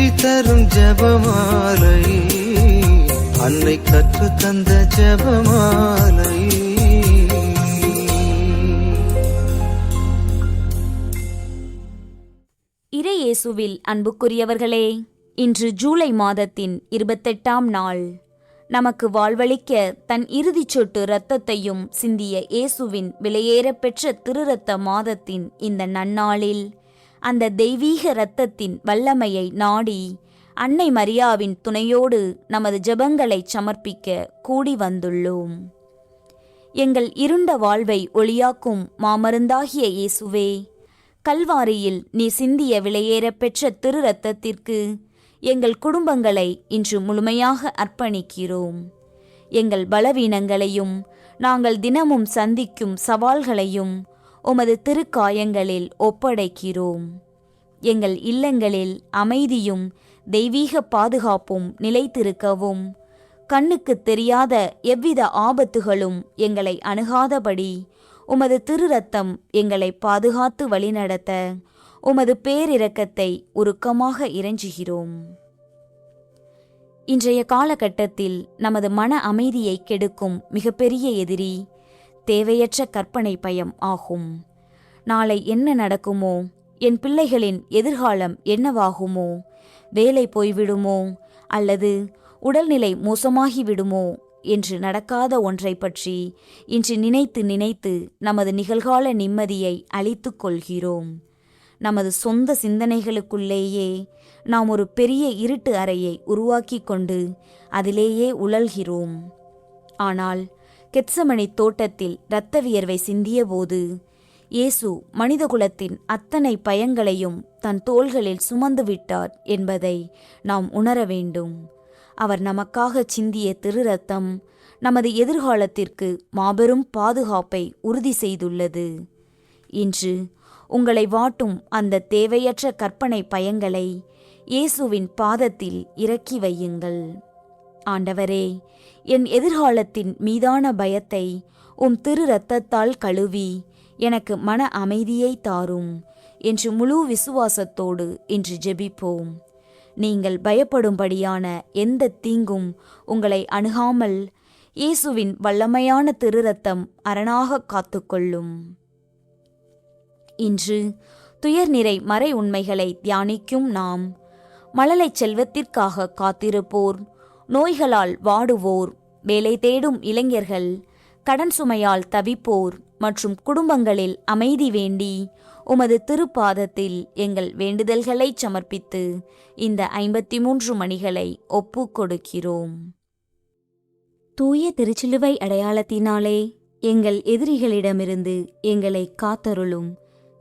வெற்றி தரும் ஜெபமாலை, அன்னை கற்று தந்த ஜெபமாலை. இறையேசுவில் அன்புக்குரியவர்களே, இன்று ஜூலை மாதத்தின் 28ஆம் நாள். நமக்கு வாழ்வளிக்க தன் இறுதிச் சொட்டு இரத்தத்தையும் சிந்திய இயேசுவின் விலையேறப்பெற்ற திருரத்த மாதத்தின் இந்த நன்னாளில் அந்த தெய்வீக இரத்தத்தின் வல்லமையை நாடி அன்னை மரியாவின் துணையோடு நமது ஜெபங்களை சமர்ப்பிக்க கூடி வந்துள்ளோம். எங்கள் இருண்ட வாழ்வை ஒளியாக்கும் மாமருந்தாகிய இயேசுவே, கல்வாரியில் நீ சிந்திய விலையேறப்பெற்ற திரு இரத்தத்திற்கு எங்கள் குடும்பங்களை இன்று முழுமையாக அர்ப்பணிக்கிறோம். எங்கள் பலவீனங்களையும் நாங்கள் தினமும் சந்திக்கும் சவால்களையும் உமது திருக்காயங்களில் ஒப்படைக்கிறோம். எங்கள் இல்லங்களில் அமைதியும் தெய்வீக பாதுகாப்பும் நிலைத்திருக்கவும், கண்ணுக்கு தெரியாத எவ்வித ஆபத்துகளும் எங்களை அணுகாதபடி உமது திரு இரத்தம் எங்களை பாதுகாத்து வழிநடத்த உமது பேரிரக்கத்தை உருக்கமாக இறைஞ்சுகிறோம். இன்றைய காலகட்டத்தில் நமது மன அமைதியை கெடுக்கும் மிகப்பெரிய எதிரி தேவையற்ற கற்பனை பயம் ஆகும். நாளை என்ன நடக்குமோ, என் பிள்ளைகளின் எதிர்காலம் என்னவாகுமோ, வேலை போய்விடுமோ அல்லது உடல்நிலை மோசமாகிவிடுமோ என்று நடக்காத ஒன்றை பற்றி இன்று நினைத்து நினைத்து நமது நிகழ்கால நிம்மதியை அழித்து கொள்கிறோம். நமது சொந்த சிந்தனைகளுக்குள்ளேயே நாம் ஒரு பெரிய இருட்டு அறையை உருவாக்கி கொண்டு அதிலேயே உழல்கிறோம். ஆனால் கெத்சமனி தோட்டத்தில் இரத்த வியர்வை சிந்திய போது இயேசு மனிதகுலத்தின் அத்தனை பயங்களையும் தன் தோள்களில் சுமந்து விட்டார் என்பதை நாம் உணர வேண்டும். அவர் நமக்காக சிந்திய திரு இரத்தம் நமது எதிர்காலத்திற்கு மாபெரும் பாதுகாப்பை உறுதி செய்துள்ளது. இன்று உங்களை வாட்டும் அந்த தேவையற்ற கற்பனை பயங்களை இயேசுவின் பாதத்தில் இறக்கி வையுங்கள். ஆண்டவரே, என் எதிர்காலத்தின் மீதான பயத்தை உம் திரு இரத்தத்தால் கழுவி எனக்கு மன அமைதியை தாரும் என்று முழு விசுவாசத்தோடு இன்று ஜெபிப்போம். நீங்கள் பயப்படும்படியான எந்த தீங்கும் உங்களை அணுகாமல் இயேசுவின் வல்லமையான திரு இரத்தம் அரணாக காத்துக்கொள்ளும். இன்று துயர்நிறை மறை உண்மைகளை தியானிக்கும் நாம் மழலை செல்வத்திற்காக காத்திருப்போர், நோய்களால் வாடுவோர், வேலை தேடும் இளைஞர்கள், கடன் சுமையால் தவிப்போர் மற்றும் குடும்பங்களில் அமைதி வேண்டி உமது திருப்பாதத்தில் எங்கள் வேண்டுதல்களை சமர்ப்பித்து இந்த 53 மணிகளை ஒப்பு கொடுக்கிறோம். தூய திருச்சிலுவை அடையாளத்தினாலே எங்கள் எதிரிகளிடமிருந்து எங்களை காத்தருளும்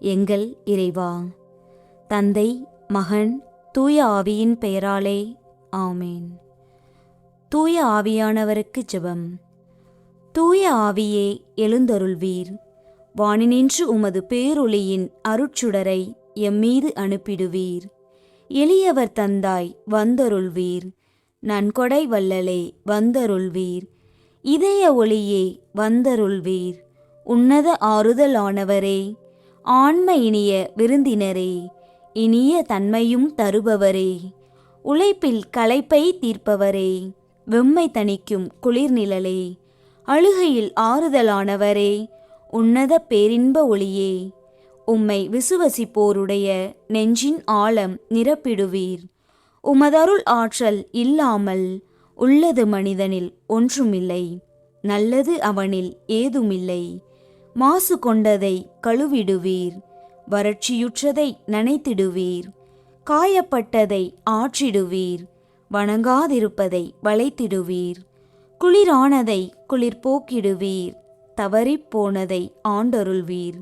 எங்கள் இறைவா. தந்தை, மகன், தூய ஆவியின் பெயராலே ஆமேன். தூய ஆவியானவருக்கு ஜெபம். தூய ஆவியே எழுந்தருள்வீர். வானினின்று உமது பேரொளியின் அருட்சுடரை எம்மீது அனுப்பிடுவீர். எளியவர் தந்தாய் வந்தருள்வீர். நன்கொடை வல்லலே வந்தருள்வீர். இதய ஒளியே வந்தருள்வீர். உன்னத ஆறுதலானவரே, ஆன்ம இனிய விருந்தினரே, இனிய தன்மையும் தருபவரே, உழைப்பில் களைப்பை தீர்ப்பவரே, வெம்மை தணிக்கும் குளிர்நிழலே, அழுகையில் ஆறுதலானவரே, உன்னத பேரின்ப ஒளியே, உம்மை விசுவசிப்போருடைய நெஞ்சின் ஆழம் நிரப்பிடுவீர். உமதருள் ஆற்றல் இல்லாமல் உள்ளது மனிதனில் ஒன்றுமில்லை, நல்லது அவனில் ஏதுமில்லை. மாசு கொண்டதை கழுவிடுவீர், வறட்சியுற்றதை நனைத்திடுவீர், காயப்பட்டதை ஆற்றிடுவீர், வணங்காதிருப்பதை வளைத்திடுவீர், குளிரானதை குளிர் போக்கிடுவீர், தவறிப்போனதை ஆண்டருள்வீர்.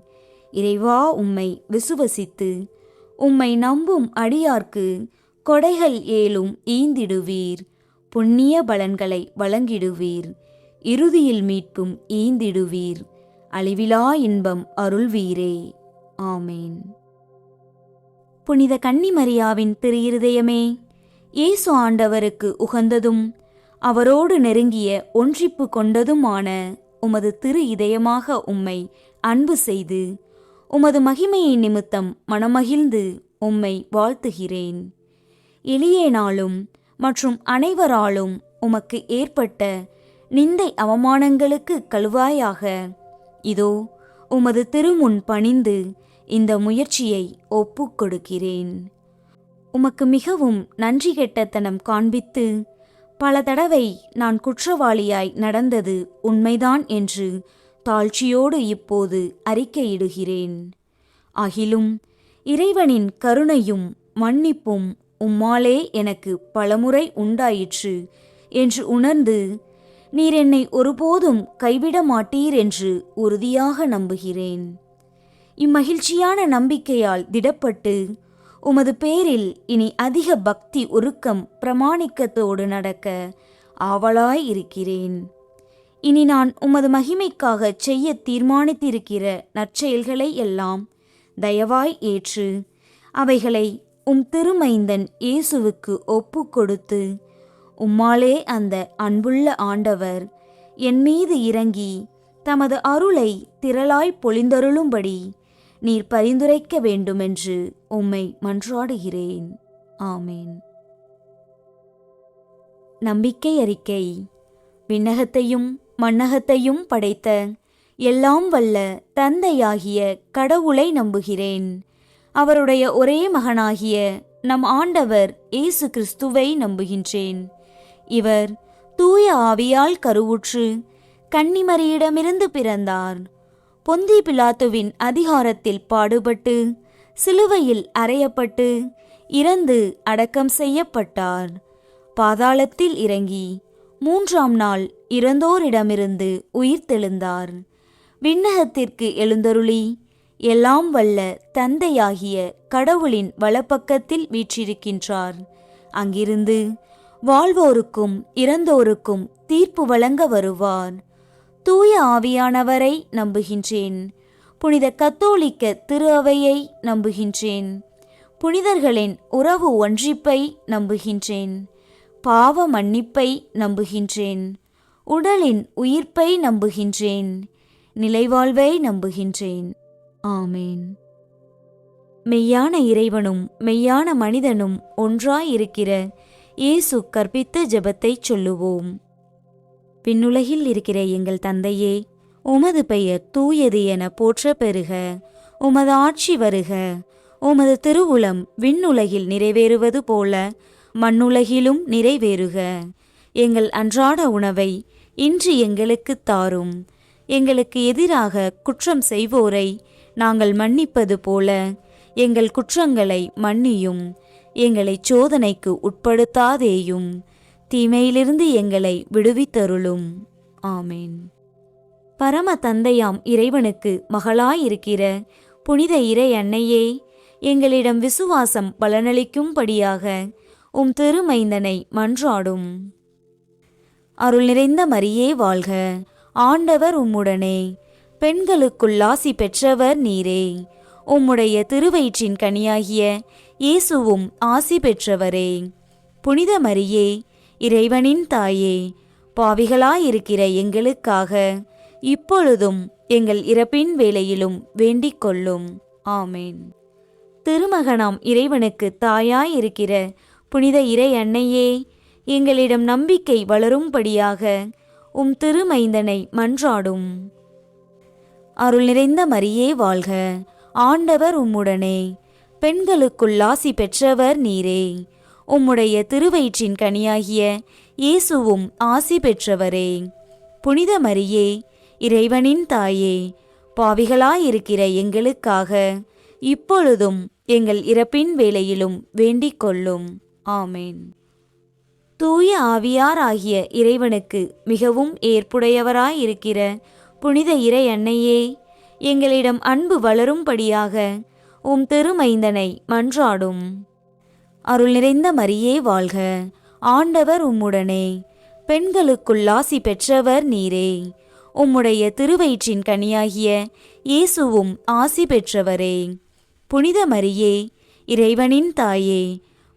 இறைவா, உம்மை விசுவசித்து உம்மை நம்பும் அடியார்க்கு கொடைகள் ஏலும் ஈந்திடுவீர். புண்ணிய பலன்களை வழங்கிடுவீர். இறுதியில் மீட்பும் ஈந்திடுவீர். அழிவிலா இன்பம் அருள்வீரே. ஆமேன். புனித கன்னிமரியாவின் திரு இருதயமே, இயேசு ஆண்டவருக்கு உகந்ததும் அவரோடு நெருங்கிய ஒன்றிப்பு கொண்டதுமான உமது திரு இதயமாக உம்மை அன்பு செய்து உமது மகிமையின் நிமித்தம் மனமகிழ்ந்து உம்மை வாழ்த்துகிறேன். எளியேனாலும் மற்றும் அனைவராலும் உமக்கு ஏற்பட்ட நிந்தை அவமானங்களுக்கு கழுவாயாக. இதோ உமது திருமுன் பணிந்து இந்த முயற்சியை ஒப்புக் கொடுக்கிறேன். உமக்கு மிகவும் நன்றி கெட்டத்தனம் காண்பித்து பல தடவை நான் குற்றவாளியாய் நடந்தது உண்மைதான் என்று தாழ்ச்சியோடு இப்போது அறிக்கையிடுகிறேன். ஆகிலும் இறைவனின் கருணையும் மன்னிப்பும் உம்மாலே எனக்கு பலமுறை உண்டாயிற்று என்று உணர்ந்து நீர் என்னை ஒருபோதும் கைவிட மாட்டீர் என்று உறுதியாக நம்புகிறேன். இம்மகிழ்ச்சியான நம்பிக்கையால் திடப்பட்டு உமது பேரில் இனி அதிக பக்தி உருக்கம் பிரமாணிக்கத்தோடு நடக்க ஆவலாய் இருக்கிறேன். இனி நான் உமது மகிமைக்காக செய்ய தீர்மானித்திருக்கிற நற்செயல்களை எல்லாம் தயவாய் ஏற்று அவைகளை உம் திருமைந்தன் இயேசுவுக்கு ஒப்பு கொடுத்து உம்மாலே அந்த அன்புள்ள ஆண்டவர் என் மீது இறங்கி தமது அருளை திரளாய் பொழிந்தருளும்படி நீர் பரிந்துரைக்க வேண்டுமென்று உம்மை மன்றாடுகிறேன். ஆமேன். நம்பிக்கை அறிக்கை. விண்ணகத்தையும் மண்ணகத்தையும் படைத்த எல்லாம் வல்ல தந்தையாகிய கடவுளை நம்புகிறேன். அவருடைய ஒரே மகனாகிய நம் ஆண்டவர் இயேசு கிறிஸ்துவை நம்புகின்றேன். இவர் தூய ஆவியால் கருவுற்று கன்னிமரியிடமிருந்து பிறந்தார். பொந்தி பிலாத்துவின் அதிகாரத்தில் பாடுபட்டு சிலுவையில் அறையப்பட்டு இறந்து அடக்கம் செய்யப்பட்டார். பாதாளத்தில் இறங்கி 3ஆம் நாள் இறந்தோரிடமிருந்து உயிர்த்தெழுந்தார். விண்ணகத்திற்கு எழுந்தருளி எல்லாம் வல்ல தந்தையாகிய கடவுளின் வலப்பக்கத்தில் வீற்றிருக்கின்றார். அங்கிருந்து வாழ்வோருக்கும் இறந்தோருக்கும் தீர்ப்பு வழங்க வருவார். தூய ஆவியானவரை நம்புகின்றேன். புனித கத்தோலிக்க திரு அவையை நம்புகின்றேன். புனிதர்களின் உறவு ஒன்றிப்பை நம்புகின்றேன். பாவ மன்னிப்பை நம்புகின்றேன். உடலின் உயிர்ப்பை நம்புகின்றேன். நிலைவாழ்வை நம்புகின்றேன். ஆமேன். மெய்யான இறைவனும் மெய்யான மனிதனும் ஒன்றாயிருக்கிற இயேசு கற்பித்த ஜெபத்தை சொல்லுவோம். விண்ணுலகில் இருக்கிற எங்கள் தந்தையே, உமது பெயர் தூயது என போற்ற பெறுக. உமது ஆட்சி வருக. உமது திருவுளம் விண்ணுலகில் நிறைவேறுவது போல மண்ணுலகிலும் நிறைவேறுக. எங்கள் அன்றாட உணவை இன்று எங்களுக்கு தாரும். எங்களுக்கு எதிராக குற்றம் செய்வோரை நாங்கள் மன்னிப்பது போல எங்கள் குற்றங்களை மன்னியும். எங்களை சோதனைக்கு உட்படுத்தாதேயும், தீமையிலிருந்து எங்களை விடுவித்தருளும். ஆமேன். பரம தந்தையாம் இறைவனுக்கு மகளாயிருக்கிற புனித இறை அன்னையே, எங்களிடம் விசுவாசம் பலனளிக்கும்படியாக உம் திருமைந்தனை மன்றாடும். அருள் நிறைந்த மரியே வாழ்க. ஆண்டவர் உம்முடனே. பெண்களுக்குள் ஆசி பெற்றவர் நீரே. உம்முடைய திருவயிற்றின் கனியாகிய இயேசுவும் ஆசி பெற்றவரே. புனித மரியே, இறைவனின் தாயே, பாவிகளாயிருக்கிற எங்களுக்காக இப்பொழுதும் எங்கள் இறப்பின் வேளையிலும் வேண்டிக் கொள்ளும். ஆமேன். திருமகனாம் இறைவனுக்கு தாயாயிருக்கிற புனித இறை அன்னையே, எங்களிடம் நம்பிக்கை வளரும்படியாக உம் திருமைந்தனை மன்றாடும். அருள் நிறைந்த மரியே வாழ்க. ஆண்டவர் உம்முடனே. பெண்களுக்குள் ஆசி பெற்றவர் நீரே. உம்முடைய திருவயிற்றின் கனியாகிய இயேசுவும் ஆசி பெற்றவரே. புனித மரியே, இறைவனின் தாயே, பாவிகளாயிருக்கிற எங்களுக்காக இப்பொழுதும் எங்கள் இறப்பின் வேளையிலும் வேண்டிக் கொள்ளும். ஆமேன். தூய ஆவியாராகிய இறைவனுக்கு மிகவும் ஏற்புடையவராயிருக்கிற புனித இறை அன்னையே, எங்களிடம் அன்பு வளரும்படியாக உம் திருமைந்தனை மன்றாடும். அருள் நிறைந்த மரியே வாழ்க. ஆண்டவர் உம்முடனே. பெண்களுக்குள் ஆசி பெற்றவர் நீரே. உம்முடைய திருவயிற்றின் கனியாகிய இயேசுவும் ஆசி பெற்றவரே. புனித மரியே, இறைவனின் தாயே,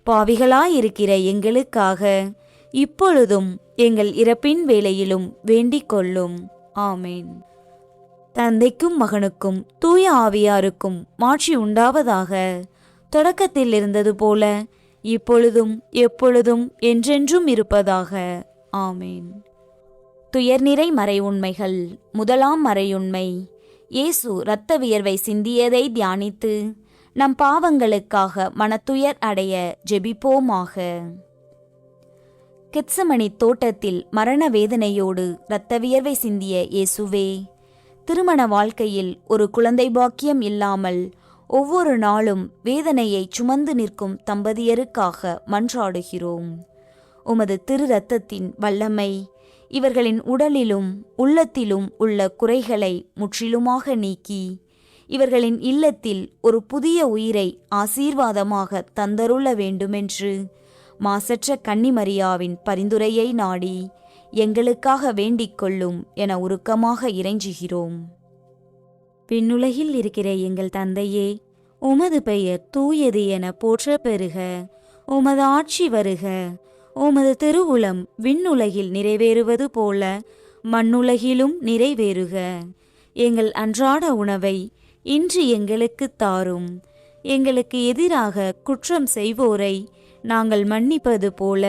பாவிகளாயிருக்கிற எங்களுக்காக இப்பொழுதும் எங்கள் இறப்பின் வேளையிலும் வேண்டிக் கொள்ளும். ஆமேன். தந்தைக்கும் மகனுக்கும் தூய ஆவியாருக்கும் மாட்சி உண்டாவதாக. தொடக்கத்தில் இருந்தது போல இப்பொழுதும் எப்பொழுதும் என்றென்றும் இருப்பதாக. ஆமேன். துயர்நிறை மறை உண்மைகள். முதலாம் மறையுண்மை, இயேசு இரத்த வியர்வை சிந்தியதை தியானித்து நம் பாவங்களுக்காக மனத்துயர் அடைய ஜெபிப்போமாக. கெத்சமனி தோட்டத்தில் மரண வேதனையோடு இரத்த வியர்வை சிந்திய இயேசுவே, திருமண வாழ்க்கையில் ஒரு குழந்தை பாக்கியம் இல்லாமல் ஒவ்வொரு நாளும் வேதனையை சுமந்து நிற்கும் தம்பதியருக்காக மன்றாடுகிறோம். உமது திரு இரத்தத்தின் வல்லமை இவர்களின் உடலிலும் உள்ளத்திலும் உள்ள குறைகளை முற்றிலுமாக நீக்கி இவர்களின் இல்லத்தில் ஒரு புதிய உயிரை ஆசீர்வாதமாக தந்தருள வேண்டுமென்று மாசற்ற கன்னிமரியாவின் பரிந்துரையை நாடி எங்களுக்காக வேண்டிக் கொள்ளும் என உருக்கமாக இறைஞ்சுகிறோம். விண்ணுலகில் இருக்கிற எங்கள் தந்தையே, உமது பெயர் தூயது என போற்ற பெறுக. உமது ஆட்சி வருக. உமது திருவுளம் விண்ணுலகில் நிறைவேறுவது போல மண்ணுலகிலும் நிறைவேறுக. எங்கள் அன்றாட உணவை இன்று எங்களுக்கு தாரும். எங்களுக்கு எதிராக குற்றம் செய்வோரை நாங்கள் மன்னிப்பது போல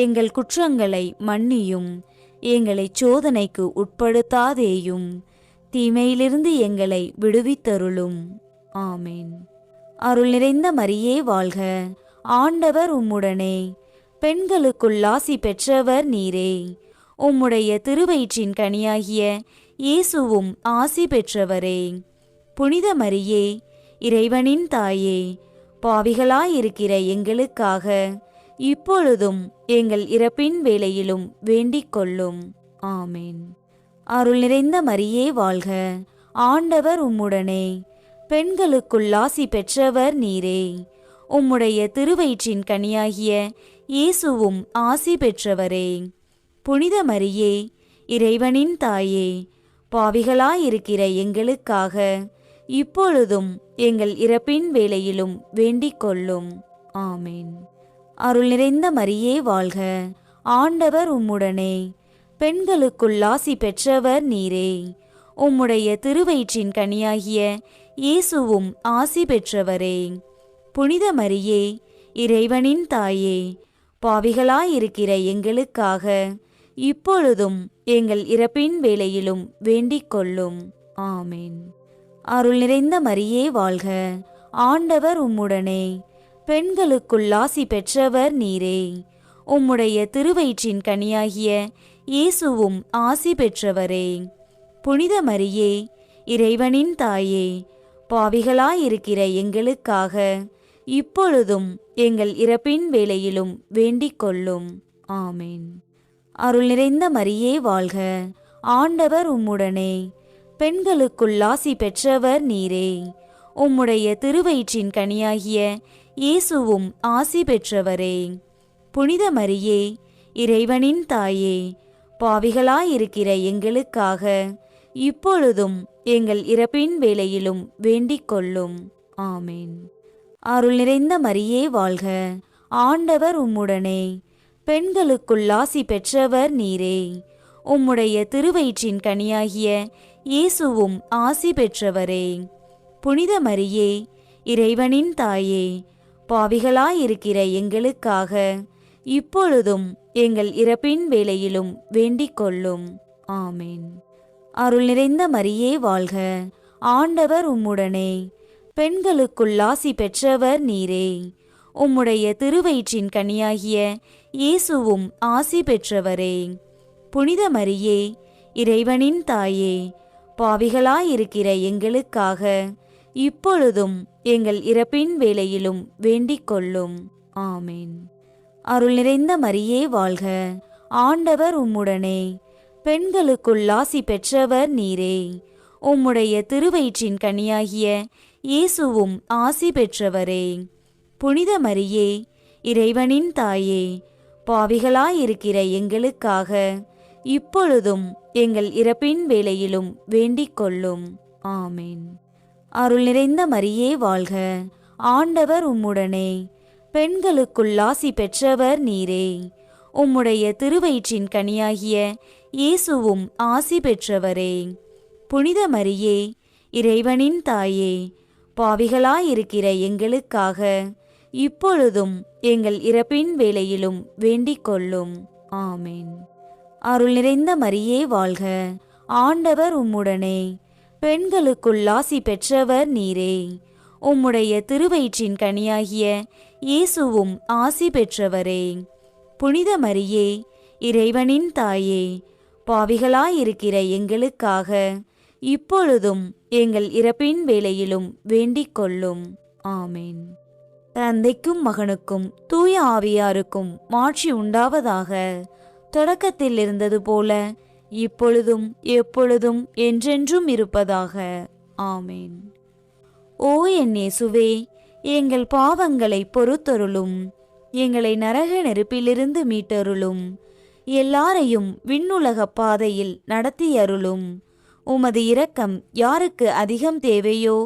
எங்கள் குற்றங்களை மன்னியும். எங்களை சோதனைக்கு உட்படுத்தாதேயும், தீமையிலிருந்து எங்களை விடுவித்தருளும். ஆமேன். அருள் நிறைந்த மரியே வாழ்க. ஆண்டவர் உம்முடனே, பெண்களுக்குள் ஆசி பெற்றவர் நீரே. உம்முடைய திருவயிற்றின் கனியாகிய இயேசுவும் ஆசி பெற்றவரே. புனித மரியே, இறைவனின் தாயே, பாவிகளாயிருக்கிற எங்களுக்காக இப்பொழுதும் எங்கள் இறப்பின் வேளையிலும் வேண்டிக் கொள்ளும். ஆமேன். அருள் நிறைந்த மரியே வாழ்க. ஆண்டவர் உம்முடனே, பெண்களுக்குள் ஆசி பெற்றவர் நீரே. உம்முடைய திருவயிற்றின் கனியாகிய இயேசுவும் ஆசி பெற்றவரே. புனித மரியே, இறைவனின் தாயே, பாவிகளாயிருக்கிற எங்களுக்காக இப்பொழுதும் எங்கள் இறப்பின் வேளையிலும் வேண்டிக் கொள்ளும். ஆமேன். அருள் நிறைந்த மரியே வாழ்க. ஆண்டவர் உம்முடனே, பெண்களுக்குள் ஆசி பெற்றவர் நீரே. உம்முடைய திருவயிற்றின் கனியாகிய இயேசுவும் ஆசி பெற்றவரே. புனித மரியே, இறைவனின் தாயே, பாவிகளாயிருக்கிற எங்களுக்காக இப்பொழுதும் எங்கள் இறப்பின் வேளையிலும் வேண்டிக் கொள்ளும். ஆமேன். அருள் நிறைந்த மரியே வாழ்க. ஆண்டவர் உம்முடனே, பெண்களுக்குள் ஆசி பெற்றவர் நீரே. உம்முடைய திருவயிற்றின் கனியாகிய இயேசுவும் ஆசி பெற்றவரே. புனித மரியே, இறைவனின் தாயே, பாவிகளாயிருக்கிற எங்களுக்காக இப்பொழுதும் எங்கள் இறப்பின் வேளையிலும் வேண்டிக் கொள்ளும். ஆமேன். அருள் நிறைந்த மரியே வாழ்க. ஆண்டவர் உம்முடனே, பெண்களுக்குள் ஆசி பெற்றவர் நீரே. உம்முடைய திருவயிற்றின் கனியாகிய இயேசுவும் ஆசி பெற்றவரே. புனித மரியே, இறைவனின் தாயே, பாவிகளாயிருக்கிற எங்களுக்காக இப்பொழுதும் எங்கள் இறப்பின் வேளையிலும் வேண்டிக் கொள்ளும். ஆமேன். அருள் நிறைந்த மரியே வாழ்க. ஆண்டவர் உம்முடனே, பெண்களுக்குள் ஆசி பெற்றவர் நீரே. உம்முடைய திருவயிற்றின் கனியாகிய இயேசுவும் ஆசி பெற்றவரே. புனித மரியே, இறைவனின் தாயே, பாவிகளாயிருக்கிற எங்களுக்காக இப்பொழுதும் எங்கள் இறப்பின் வேளையிலும் வேண்டிக் கொள்ளும். ஆமேன். அருள் நிறைந்த மரியே வாழ்க. ஆண்டவர் உம்முடனே, பெண்களுக்குள் ஆசி பெற்றவர் நீரே. உம்முடைய திருவயிற்றின் கனியாகிய இயேசுவும் ஆசி பெற்றவரே. புனித மரியே, இறைவனின் தாயே, பாவிகளாயிருக்கிற எங்களுக்காக இப்பொழுதும் எங்கள் இறப்பின் வேளையிலும் வேண்டிக் கொள்ளும். ஆமேன். அருள் நிறைந்த மரியே வாழ்க. ஆண்டவர் உம்முடனே, பெண்களுக்குள் ஆசி பெற்றவர் நீரே. உம்முடைய திருவயிற்றின் கனியாகிய இயேசுவும் ஆசி பெற்றவரே. புனித மரியே, இறைவனின் தாயே, பாவிகளாயிருக்கிற எங்களுக்காக இப்பொழுதும் எங்கள் இறப்பின் வேளையிலும் வேண்டிக் கொள்ளும். ஆமேன். அருள் நிறைந்த மரியே வாழ்க. ஆண்டவர் உம்முடனே, பெண்களுக்குள் ஆசி பெற்றவர் நீரே. உம்முடைய திருவயிற்றின் கனியாகிய இயேசுவும் ஆசி பெற்றவரே. புனித மரியே, இறைவனின் தாயே, பாவிகளாயிருக்கிற எங்களுக்காக இப்பொழுதும் எங்கள் இறப்பின் வேளையிலும் வேண்டிக் கொள்ளும். ஆமேன். அருள் நிறைந்த மரியே வாழ்க, ஆண்டவர் உம்முடனே, பெண்களுக்குள் ஆசி பெற்றவர் நீரே. உம்முடைய திருவயிற்றின் கனியாகிய இயேசுவும் ஆசி பெற்றவரே. புனித மரியே, இறைவனின் தாயே, பாவிகளாயிருக்கிற எங்களுக்காக இப்பொழுதும் எங்கள் இறப்பின் வேளையிலும் வேண்டிக் கொள்ளும். ஆமேன். தந்தைக்கும் மகனுக்கும் தூய ஆவியாருக்கும் மாட்சி உண்டாவதாக. தொடக்கத்தில் இருந்தது போல இப்பொழுதும் எப்பொழுதும் என்றென்றும் இருப்பதாக. ஆமேன். ஓ என் இயேசுவே, எங்கள் பாவங்களை பொறுத்தருளும். எங்களை நரக நெருப்பிலிருந்து மீட்டருளும். எல்லாரையும் விண்ணுலக பாதையில் நடத்தியருளும். உமது இரக்கம் யாருக்கு அதிகம் தேவையோ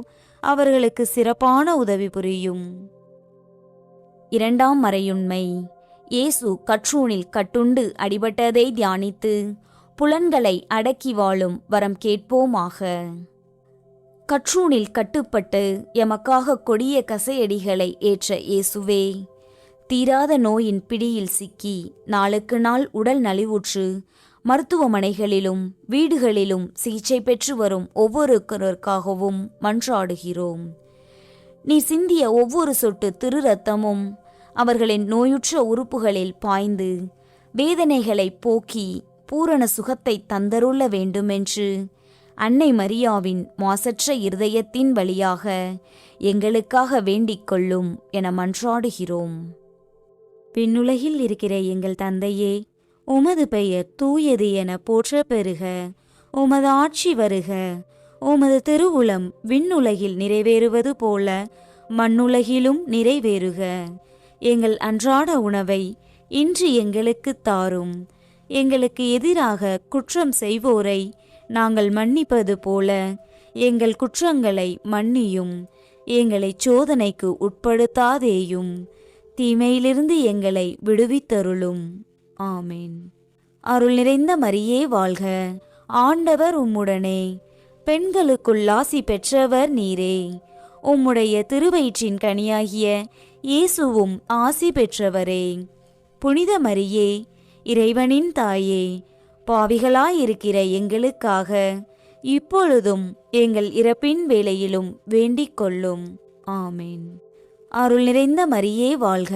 அவர்களுக்கு சிறப்பான உதவி புரியும். இரண்டாம் மறையுண்மை. இயேசு கற்றூணில் கட்டுண்டு அடிபட்டதை தியானித்து புலன்களை அடக்கி வாழும் வரம் கேட்போமாக. கற்றூணில் கட்டுப்பட்டு எமக்காக கொடிய கசையடிகளை ஏற்ற இயேசுவே, தீராத நோயின் பிடியில் சிக்கி நாளுக்கு நாள் உடல் நலிவுற்று மருத்துவமனைகளிலும் வீடுகளிலும் சிகிச்சை பெற்று வரும் ஒவ்வொருவருக்காகவும் மன்றாடுகிறோம். நீ சிந்திய ஒவ்வொரு சொட்டு திரு இரத்தமும் அவர்களின் நோயுற்ற உறுப்புகளில் பாய்ந்து வேதனைகளை போக்கி பூரண சுகத்தை தந்தருள வேண்டுமென்று அன்னை மரியாவின் மாசற்ற இருதயத்தின் வழியாக எங்களுக்காக வேண்டிக் கொள்ளும் என மன்றாடுகிறோம். விண்ணுலகில் இருக்கிற எங்கள் தந்தையே, உமது பெயர் தூயது என போற்ற பெறுக. உமது ஆட்சி வருக. உமது திருவுளம் விண்ணுலகில் நிறைவேறுவது போல மண்ணுலகிலும் நிறைவேறுக. எங்கள் அன்றாட உணவை இன்று எங்களுக்கு தாரும். எங்களுக்கு எதிராக குற்றம் செய்வோரை நாங்கள் மன்னிப்பது போல எங்கள் குற்றங்களை மன்னியும். எங்களை சோதனைக்கு உட்படுத்தாதேயும், தீமையிலிருந்து எங்களை விடுவித்தருளும். ஆமேன். அருள் நிறைந்த மரியே வாழ்க, ஆண்டவர் உம்முடனே, பெண்களுக்குள் ஆசி பெற்றவர் நீரே. உம்முடைய திருவயிற்றின் கனியாகிய இயேசுவும் ஆசி பெற்றவரே. புனித மரியே, இறைவனின் தாயே, பாவிகளாயிருக்கிற எங்களுக்காக இப்பொழுதும் எங்கள் இறப்பின் வேளையிலும் வேண்டிக் கொள்ளும். ஆமேன். அருள் நிறைந்த மரியே வாழ்க,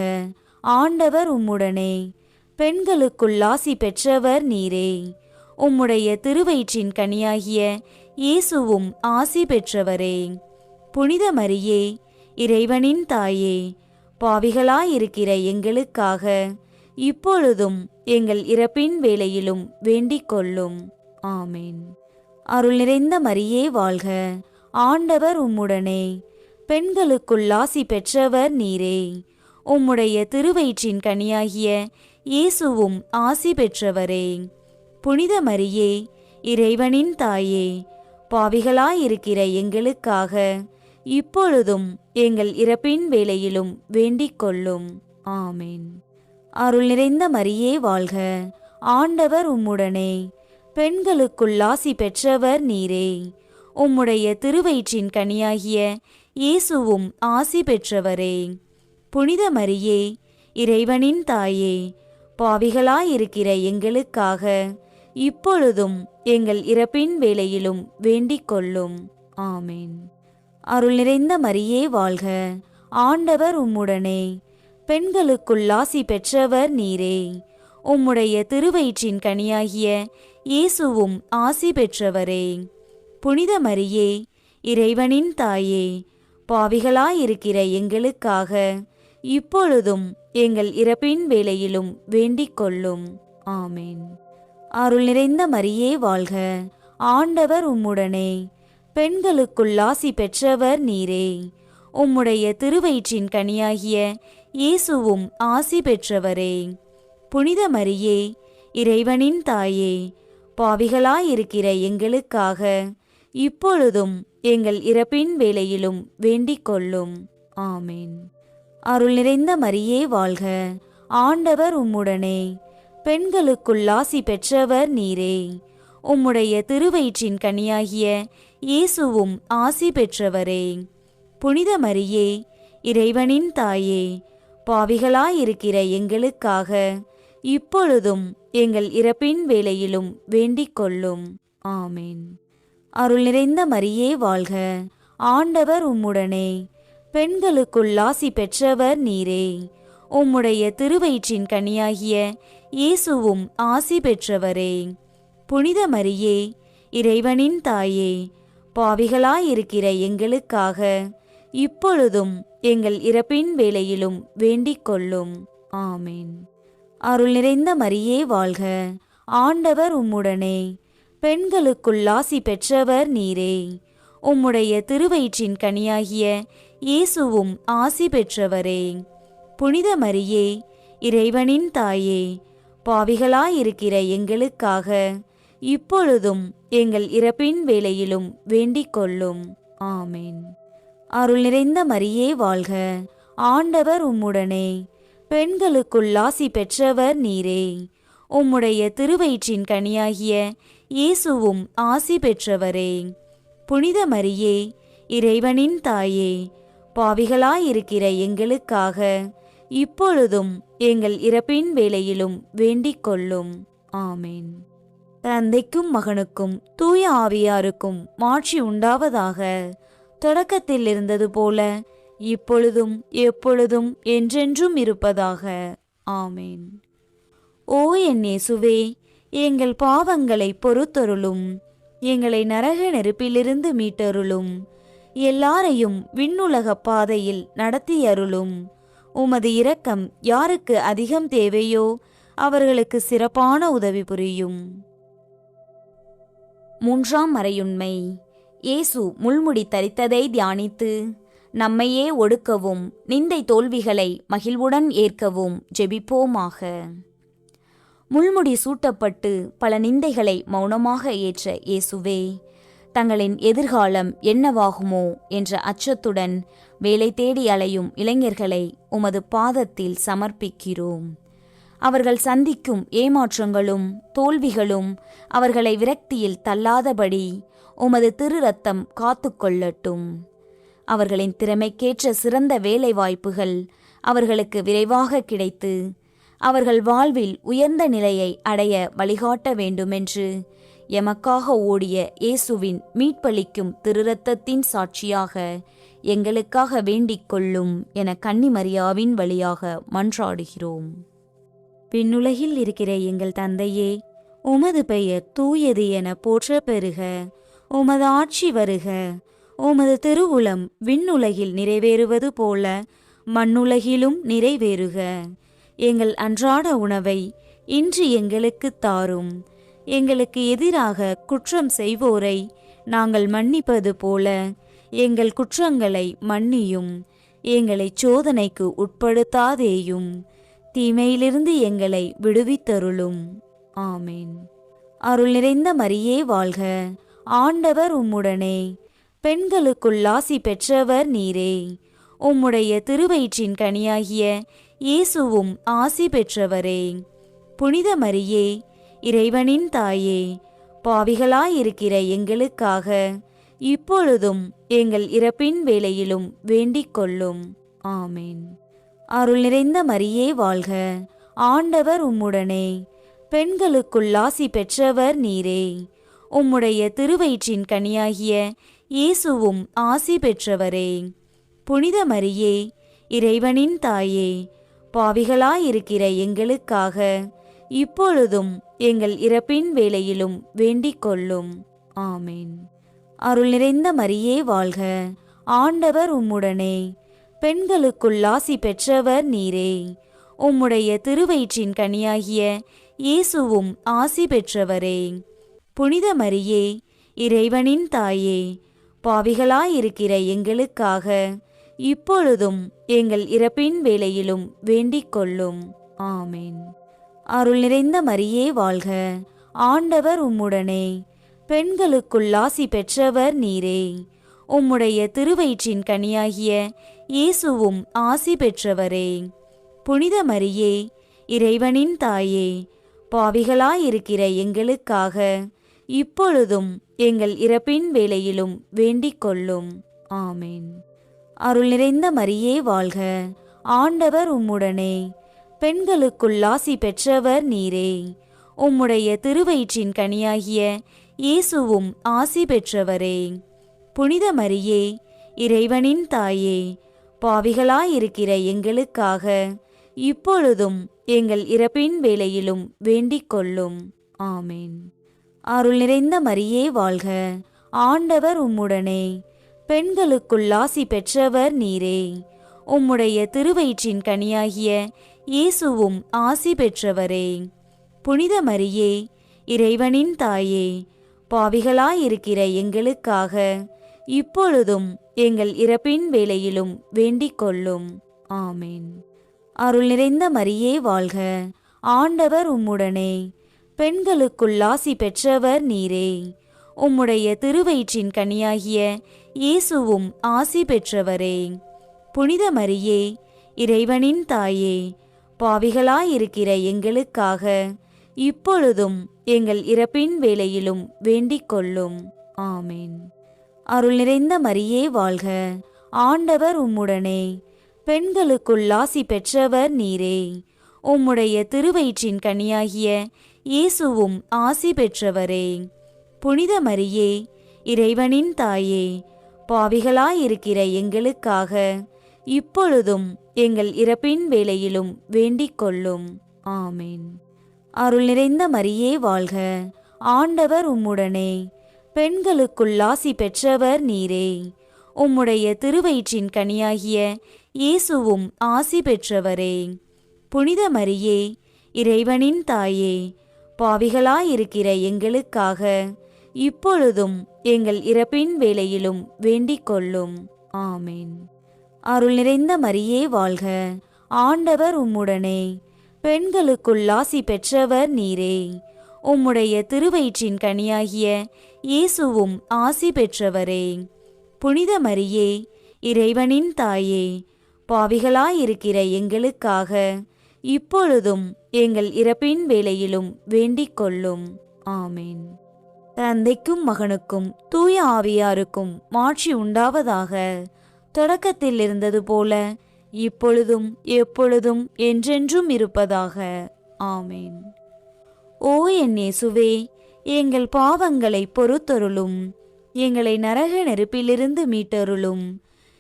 ஆண்டவர் உம்முடனே, பெண்களுக்குள் ஆசி பெற்றவர் நீரே. உம்முடைய திருவயிற்றின் கனியாகிய இயேசுவும் ஆசி பெற்றவரே. புனித மரியே, இறைவனின் தாயே, பாவிகளாயிருக்கிற எங்களுக்காக இப்பொழுதும் எங்கள் இறப்பின் வேளையிலும் வேண்டிக் கொள்ளும். ஆமேன். அருள் நிறைந்த மரியே வாழ்க, ஆண்டவர் உம்முடனே, பெண்களுக்குள் ஆசி பெற்றவர் நீரே. உம்முடைய திருவயிற்றின் கனியாகிய இயேசுவும் ஆசி பெற்றவரே. புனித மரியே, இறைவனின் தாயே, பாவிகளாயிருக்கிற எங்களுக்காக இப்பொழுதும் எங்கள் இறப்பின் வேளையிலும் வேண்டிக் கொள்ளும். ஆமேன். அருள் நிறைந்த மரியே வாழ்க, ஆண்டவர் உம்முடனே, பெண்களுக்குள் ஆசி பெற்றவர் நீரே. உம்முடைய திருவயிற்றின் கனியாகிய இயேசுவும் ஆசி பெற்றவரே. புனித மரியே, இறைவனின் தாயே, பாவிகளாயிருக்கிற எங்களுக்காக இப்பொழுதும் எங்கள் இறப்பின் வேளையிலும் வேண்டிக் கொள்ளும். ஆமேன். அருள் நிறைந்த மரியே வாழ்க, ஆண்டவர் உம்முடனே, பெண்களுக்குள் ஆசி பெற்றவர் நீரே. உம்முடைய திருவயிற்றின் கனியாகிய இயேசுவும் ஆசி பெற்றவரே. புனித மரியே, இறைவனின் தாயே, பாவிகளாயிருக்கிற எங்களுக்காக இப்பொழுதும் எங்கள் இறப்பின் வேளையிலும் வேண்டிக் கொள்ளும். ஆமேன். அருள் நிறைந்த மரியே வாழ்க, ஆண்டவர் உம்முடனே, பெண்களுக்குள் ஆசி பெற்றவர் நீரே. உம்முடைய திருவயிற்றின் கனியாகிய இயேசுவும் ஆசி பெற்றவரே. புனித மரியே, இறைவனின் தாயே, பாவிகளாயிருக்கிற எங்களுக்காக இப்பொழுதும் எங்கள் இறப்பின் வேளையிலும் வேண்டிக் கொள்ளும். ஆமேன். அருள் நிறைந்த மரியே வாழ்க, ஆண்டவர் உம்முடனே, பெண்களுக்குள் ஆசி பெற்றவர் நீரே. உம்முடைய திருவயிற்றின் கனியாகிய இயேசுவும் ஆசி பெற்றவரே. புனித மரியே, இறைவனின் தாயே, பாவிகளாயிருக்கிற எங்களுக்காக இப்பொழுதும் எங்கள் இறப்பின் வேளையிலும் வேண்டிக் கொள்ளும். ஆமேன். அருள் நிறைந்த மரியே வாழ்க, ஆண்டவர் உம்முடனே, பெண்களுக்குள் ஆசி பெற்றவர் நீரே. உம்முடைய திருவயிற்றின் கனியாகிய இயேசுவும் ஆசி பெற்றவரே. புனித மரியே, இறைவனின் தாயே, பாவிகளாயிருக்கிற எங்களுக்காக இப்பொழுதும் எங்கள் இறப்பின் வேளையிலும் வேண்டிக் கொள்ளும். ஆமேன். அருள் நிறைந்த மரியே வாழ்க, ஆண்டவர் உம்முடனே, பெண்களுக்குள் ஆசி பெற்றவர் நீரே. உம்முடைய திருவயிற்றின் கனியாகிய இயேசுவும் ஆசி பெற்றவரே. புனித மரியே, இறைவனின் தாயே, பாவிகளாயிருக்கிற எங்களுக்காக இப்பொழுதும் எங்கள் இறப்பின் வேளையிலும் வேண்டிக் கொள்ளும். ஆமேன். அருள் நிறைந்த மரியே வாழ்க, ஆண்டவர் உம்முடனே, பெண்களுக்குள் ஆசி பெற்றவர் நீரே. உம்முடைய திருவயிற்றின் கனியாகிய இயேசுவும் ஆசி பெற்றவரே. புனித மரியே, இறைவனின் தாயே, பாவிகளாயிருக்கிற எங்களுக்காக இப்பொழுதும் எங்கள் இறப்பின் வேளையிலும் வேண்டிக் கொள்ளும். ஆமேன். தந்தைக்கும் மகனுக்கும் தூய ஆவியாருக்கும் மாட்சி உண்டாவதாக. தொடக்கத்தில் இருந்தது போல இப்பொழுதும் எப்பொழுதும் என்றென்றும் இருப்பதாக. ஆமேன். ஓ என் இயேசுவே, எங்கள் பாவங்களை பொறுத்தருளும். எங்களை நரக நெருப்பிலிருந்து மீட்டருளும். எல்லாரையும் விண்ணுலக பாதையில் நடத்தியருளும். உமது இரக்கம் யாருக்கு அதிகம் தேவையோ அவர்களுக்கு சிறப்பான உதவி புரியும். மூன்றாம் மறையுண்மை. இயேசு முள்முடி தரித்ததை தியானித்து நம்மையே ஒடுக்கவும் நிந்தை தோல்விகளை மகிழ்வுடன் ஏற்கவும் ஜெபிப்போமாக. முள்முடி சூட்டப்பட்டு பல நிந்தைகளை மௌனமாக ஏற்ற இயேசுவே, தங்களின் எதிர்காலம் என்னவாகுமோ என்ற அச்சத்துடன் வேலை தேடி அலையும் இளைஞர்களை உமது பாதத்தில் சமர்ப்பிக்கிறோம். அவர்கள் சந்திக்கும் ஏமாற்றங்களும் தோல்விகளும் அவர்களை விரக்தியில் தள்ளாதபடி உமது திரு ரத்தம் காத்து கொள்ளட்டும். அவர்களின் திறமைக்கேற்ற சிறந்த வேலை வாய்ப்புகள் அவர்களுக்கு விரைவாக கிடைத்து அவர்கள் வாழ்வில் உயர்ந்த நிலையை அடைய வழிகாட்ட வேண்டுமென்று எமக்காக ஓடிய இயேசுவின் மீட்பளிக்கும் திருரத்தத்தின் சாட்சியாக எங்களுக்காக வேண்டிக் கொள்ளும் என கன்னிமரியாவின் வழியாக மன்றாடுகிறோம். விண்ணுலகில் இருக்கிற எங்கள் தந்தையே, உமது பெயர் தூயது என போற்ற பெறுக. உமது ஆட்சி வருக. உமது திருவுளம் விண்ணுலகில் நிறைவேறுவது போல மண்ணுலகிலும் நிறைவேறுக. எங்கள் அன்றாட உணவை இன்று எங்களுக்கு தாரும். எங்களுக்கு எதிராக குற்றம் செய்வோரை நாங்கள் மன்னிப்பது போல எங்கள் குற்றங்களை மன்னியும். எங்களை சோதனைக்கு உட்படுத்தாதேயும், தீமையிலிருந்து எங்களை விடுவித்தருளும். ஆமேன். அருள் நிறைந்த மரியே வாழ்க, ஆண்டவர் உம்முடனே, பெண்களுக்குள் ஆசி பெற்றவர் நீரே. உம்முடைய திருவயிற்றின் கனியாகிய இயேசுவும் ஆசி பெற்றவரே. புனித மரியே, இறைவனின் தாயே, பாவிகளாயிருக்கிற எங்களுக்காக இப்பொழுதும் எங்கள் இறப்பின் வேளையிலும் வேண்டிக் கொள்ளும். ஆமேன். அருள் நிறைந்த மரியே வாழ்க, ஆண்டவர் உம்முடனே, பெண்களுக்குள் ஆசி பெற்றவர் நீரே. உம்முடைய திருவயிற்றின் கனியாகிய இயேசுவும் ஆசி பெற்றவரே. புனித மரியே, இறைவனின் தாயே, பாவிகளாயிருக்கிற எங்களுக்காக இப்பொழுதும் எங்கள் இறப்பின் வேளையிலும் வேண்டிக் கொள்ளும். ஆமேன். அருள் நிறைந்த மரியே வாழ்க, ஆண்டவர் உம்முடனே, பெண்களுக்குள் ஆசி பெற்றவர் நீரே. உம்முடைய திருவயிற்றின் கனியாகிய இயேசுவும் ஆசி பெற்றவரே. புனித மரியே, இறைவனின் தாயே, பாவிகளாயிருக்கிற எங்களுக்காக இப்பொழுதும் எங்கள் இறப்பின் வேளையிலும் வேண்டிக் கொள்ளும். ஆமேன். அருள் நிறைந்த மரியே வாழ்க, ஆண்டவர் உம்முடனே, பெண்களுக்குள் ஆசி பெற்றவர் நீரே. உம்முடைய திருவயிற்றின் கனியாகிய இயேசுவும் ஆசி பெற்றவரே. புனித மரியே, இறைவனின் தாயே, பாவிகளாயிருக்கிற எங்களுக்காக இப்பொழுதும் எங்கள் இறப்பின் வேளையிலும் வேண்டிக் கொள்ளும். ஆமேன். அருள் நிறைந்த மரியே வாழ்க, ஆண்டவர் உம்முடனே, பெண்களுக்குள் ஆசி பெற்றவர் நீரே. உம்முடைய திருவயிற்றின் கனியாகிய இயேசுவும் ஆசி பெற்றவரே. புனித மரியே, இறைவனின் தாயே, பாவிகளாயிருக்கிற எங்களுக்காக இப்பொழுதும் எங்கள் இறப்பின் வேளையிலும் வேண்டிக் கொள்ளும். ஆமேன். அருள் நிறைந்த மரியே வாழ்க, ஆண்டவர் உம்முடனே, பெண்களுக்குள் ஆசி பெற்றவர் நீரே. உம்முடைய திருவயிற்றின் கனியாகிய இயேசுவும் ஆசி பெற்றவரே. புனித மரியே, இறைவனின் தாயே, பாவிகளாயிருக்கிற எங்களுக்காக இப்பொழுதும் எங்கள் இறப்பின் வேளையிலும் வேண்டிக் கொள்ளும். ஆமேன். அருள் நிறைந்த மரியே வாழ்க, ஆண்டவர் உம்முடனே, பெண்களுக்குள் ஆசி பெற்றவர் நீரே. உம்முடைய திருவயிற்றின் கனியாகிய இயேசுவும் ஆசி பெற்றவரே. புனித மரியே, இறைவனின் தாயே, பாவிகளாயிருக்கிற எங்களுக்காக இப்பொழுதும் எங்கள் இறப்பின் வேளையிலும் வேண்டிக் கொள்ளும். ஆமேன். அருள் நிறைந்த மரியே வாழ்க, ஆண்டவர் உம்முடனே, பெண்களுக்குள் ஆசி பெற்றவர் நீரே. உம்முடைய திருவயிற்றின் கனியாகிய இயேசுவும் ஆசி பெற்றவரே. புனித மரியே, இறைவனின் தாயே, பாவிகளாயிருக்கிற எங்களுக்காக இப்பொழுதும் எங்கள் இறப்பின் வேளையிலும் வேண்டிக் கொள்ளும். ஆமேன். அருள் நிறைந்த மரியே வாழ்க, ஆண்டவர் உம்முடனே, பெண்களுக்குள் ஆசி பெற்றவர் நீரே. உம்முடைய திருவயிற்றின் கனியாகிய இயேசுவும் ஆசி பெற்றவரே. புனித மரியே, இறைவனின் தாயே, பாவிகளாயிருக்கிற எங்களுக்காக இப்பொழுதும் எங்கள் இறப்பின் வேளையிலும் வேண்டிக் கொள்ளும். ஆமேன். அருள் நிறைந்த மரியே வாழ்க, ஆண்டவர் உம்முடனே, பெண்களுக்குள் ஆசி பெற்றவர் நீரே. உம்முடைய திருவயிற்றின் கனியாகிய இயேசுவும் ஆசி பெற்றவரே. புனித மரியே, இறைவனின் தாயே, பாவிகளாயிருக்கிற எங்களுக்காக இப்பொழுதும் எங்கள் இறப்பின் வேளையிலும் வேண்டிக் கொள்ளும். ஆமேன். தந்தைக்கும் மகனுக்கும் தூய ஆவியாருக்கும் மாட்சி உண்டாவதாக. தொடக்கத்தில் இருந்தது போல இப்பொழுதும் எப்பொழுதும் என்றென்றும் இருப்பதாக. ஆமேன். ஓ என் இயேசுவே, எங்கள் பாவங்களை பொறுத்தருளும். எங்களை நரக நெருப்பிலிருந்து மீட்டருளும்.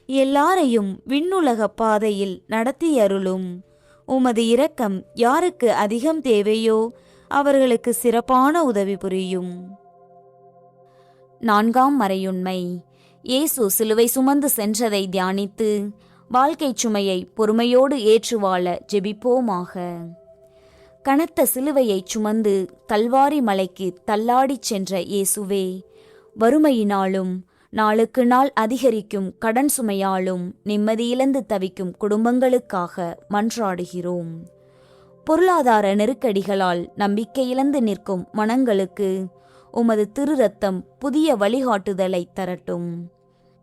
எல்லாரையும் விண்ணுலக பாதையில் நடத்தியருளும். உமது இரக்கம் யாருக்கு அதிகம் தேவையோ அவர்களுக்கு சிறப்பான உதவி புரியும். 4ஆம் மறையுண்மை. இயேசு சிலுவை சுமந்து சென்றதை தியானித்து வாழ்க்கை சுமையை பொறுமையோடு ஏற்று வாழ ஜெபிப்போமாக. கனத்த சிலுவையைச் சுமந்து கல்வாரி மலைக்கு தள்ளாடிச் சென்ற இயேசுவே, வறுமையினாலும் நாளுக்கு நாள் அதிகரிக்கும் கடன் சுமையாலும் நிம்மதியிழந்து தவிக்கும் குடும்பங்களுக்காக மன்றாடுகிறோம். பொருளாதார நெருக்கடிகளால் நம்பிக்கையிழந்து நிற்கும் மனங்களுக்கு உமது திரு ரத்தம் புதிய வழிகாட்டுதலை தரட்டும்.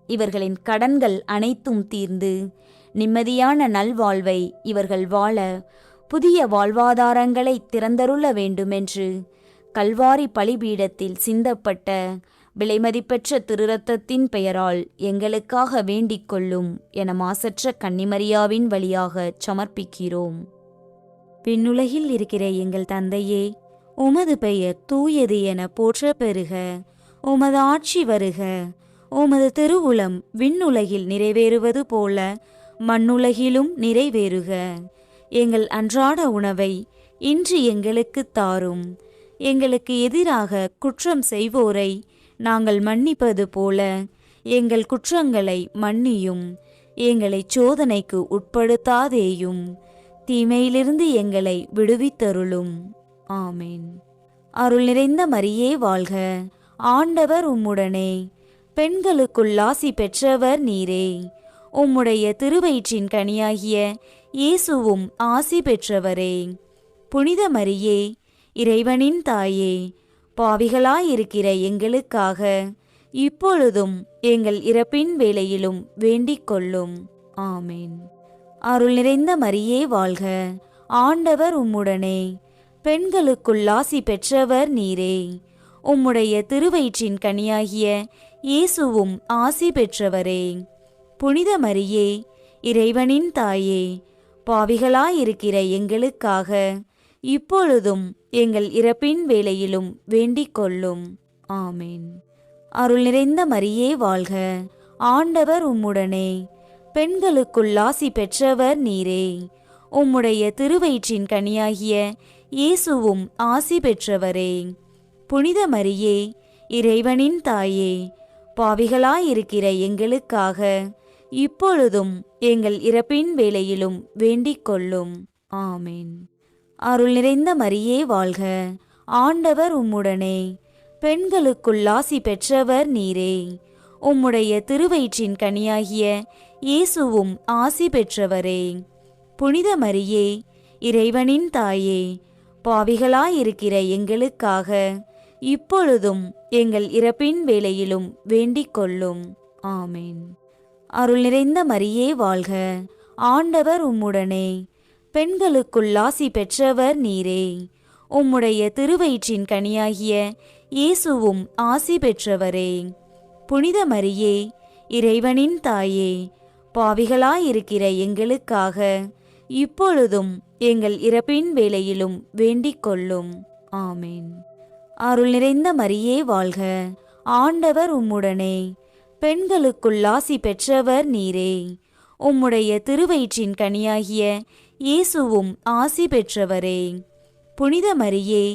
இவர்களின் கடன்கள் அனைத்தும் தீர்ந்து நிம்மதியான நல்வாழ்வை இவர்கள் வாழ புதிய வாழ்வாதாரங்களை திறந்தருள வேண்டுமென்று கல்வாரி பலிபீடத்தில் சிந்தப்பட்ட விலைமதிப்பற்ற திருரத்தத்தின் பெயரால் எங்களுக்காக வேண்டிக் கொள்ளும் என மாசற்ற கன்னிமரியாவின் வழியாக சமர்ப்பிக்கிறோம். விண்ணுலகில் இருக்கிற எங்கள் தந்தையே, உமது பெயர் தூயது என போற்ற பெறுக. உமது ஆட்சி வருக. உமது திருவுளம் விண்ணுலகில் நிறைவேறுவது போல மண்ணுலகிலும் நிறைவேறுக. எங்கள் அன்றாட உணவை இன்று எங்களுக்கு தாரும். எங்களுக்கு எதிராக குற்றம் செய்வோரை நாங்கள் மன்னிப்பது போல எங்கள் குற்றங்களை மன்னியும். எங்களை சோதனைக்கு உட்படுத்தாதேயும், தீமையிலிருந்து எங்களை விடுவித்தருளும். ஆமேன். அருள் நிறைந்த மரியே வாழ்க, ஆண்டவர் உம்முடனே, பெண்களுக்குள் ஆசி பெற்றவர் நீரே. உம்முடைய திருவயிற்றின் கனியாகிய இயேசுவும் ஆசி பெற்றவரே. புனித மரியே, இறைவனின் தாயே, பாவிகளாயிருக்கிற எங்களுக்காக இப்பொழுதும் எங்கள் இறப்பின் வேளையிலும் வேண்டிக் கொள்ளும். ஆமேன். அருள் நிறைந்த மரியே வாழ்க, ஆண்டவர் உம்முடனே, பெண்களுக்குள் ஆசி பெற்றவர் நீரே. உம்முடைய திருவயிற்றின் கனியாகிய இயேசுவும் ஆசி பெற்றவரே. புனித மரியே, இறைவனின் தாயே, பாவிகளாயிருக்கிற எங்களுக்காக இப்பொழுதும் எங்கள் இறப்பின் வேளையிலும் வேண்டிக் கொள்ளும். ஆமேன். அருள் நிறைந்த மரியே வாழ்க, ஆண்டவர் உம்முடனே, பெண்களுக்குள் ஆசி பெற்றவர் நீரே. உம்முடைய திருவயிற்றின் கனியாகிய இயேசுவும் ஆசி பெற்றவரே. புனித மரியே, இறைவனின் தாயே, பாவிகளாயிருக்கிற எங்களுக்காக இப்பொழுதும் எங்கள் இறப்பின் வேளையிலும் வேண்டிக் கொள்ளும். ஆமேன். அருள் நிறைந்த மரியே வாழ்க, ஆண்டவர் உம்முடனே, பெண்களுக்குள் ஆசி பெற்றவர் நீரே. உம்முடைய திருவயிற்றின் கனியாகிய இயேசுவும் ஆசி பெற்றவரே. புனித மரியே, இறைவனின் தாயே, பாவிகளாயிருக்கிற எங்களுக்காக இப்பொழுதும் எங்கள் இறப்பின் வேளையிலும் வேண்டிக் கொள்ளும். ஆமேன். அருள் நிறைந்த மரியே வாழ்க, ஆண்டவர் உம்முடனே, பெண்களுக்குள் ஆசி பெற்றவர் நீரே. உம்முடைய திருவயிற்றின் கனியாகிய இயேசுவும் ஆசி பெற்றவரே. புனித மரியே, இறைவனின் தாயே, பாவிகளாயிருக்கிற எங்களுக்காக இப்பொழுதும் எங்கள் இறப்பின் வேளையிலும் வேண்டிக் கொள்ளும். ஆமேன். அருள் நிறைந்த மரியே வாழ்க, ஆண்டவர் உம்முடனே, பெண்களுக்குள் ஆசி பெற்றவர் நீரே. உம்முடைய திருவயிற்றின் கனியாகிய இயேசுவும் ஆசி பெற்றவரே. புனித மரியே,